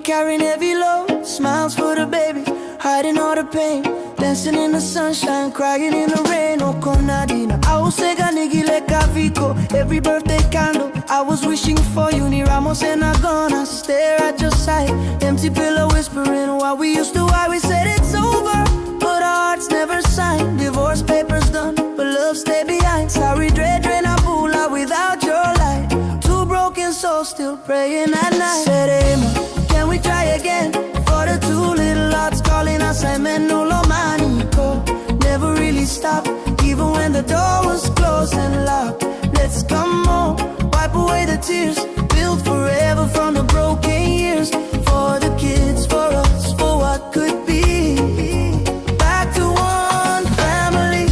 carrying heavy load, smiles for the baby, hiding all the pain, dancing in the sunshine, crying in the rain. Oh, Conadina, I was nigile Cavico. Every birthday candle, I was wishing for you. Ni Ramos and I'm gonna stare at your side, empty pillow whispering what we used to. Why we said it's over, but our hearts never signed. Divorce papers done, but love stay behind. Sorry, Dre Bula without your light. Two broken souls still praying at night. Sereima, can we try again? For the two little hearts calling us, I meant no romanico. Never really stopped, even when the door was closed and locked. Let's come home, wipe away the tears, build forever from the broken years. For the kids, for us, for what could be. Back to one family.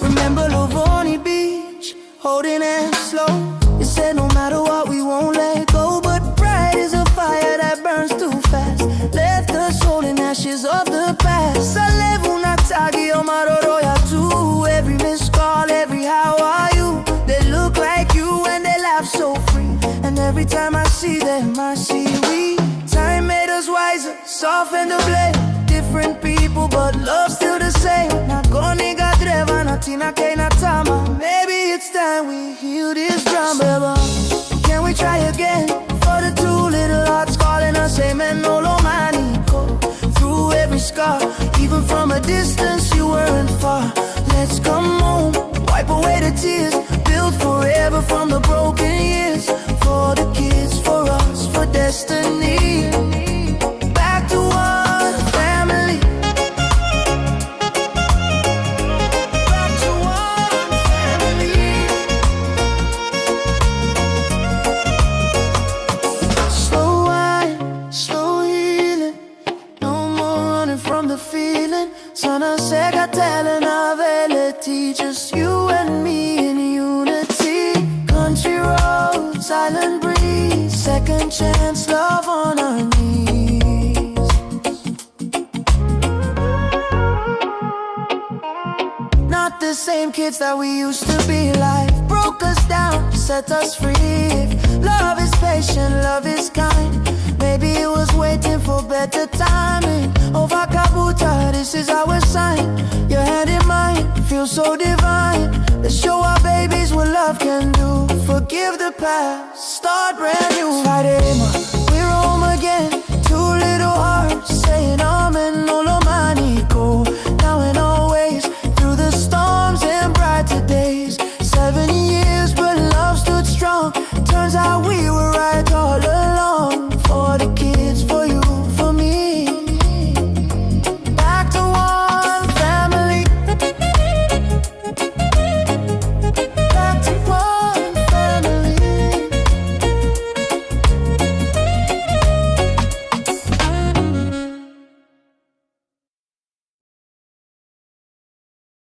Remember Lovoni Beach, holding hands slow. You said no matter what we won't let go, but pride is a fire that burns too fast, left us holding ashes of the past. Salevo Natagi Omaroroya too. Every missed call, every how are you, they look like you and they laugh so free. And every time I see them, I see we. Time made us wiser, softened the blade. Different people, but love still the same. Nagoniga dreva, natina keina tama. Maybe it's time we heal this drama. Can we try again? For the two little hearts calling us, amen, no romanico. Through every scar, even from a distance, you weren't far. Let's come home, wipe away the tears, build forever from the broken years. For the kids, for us, for destiny. Back to one family. Back to one family. Slow wine, slow healing, no more running from the feeling. Sana sega telling Avele, just you and me in unity. Country road, silent breeze, second chance, love on our knees. Not the same kids that we used to be. Life broke us down, set us free. Love is patient, love is kind. Maybe it was waiting for better timing. Over Kabuta, this is our sign. Your hand in mine, feels so divine. Let's show our babies what love can do. Forgive the past, start brand new. Sereima,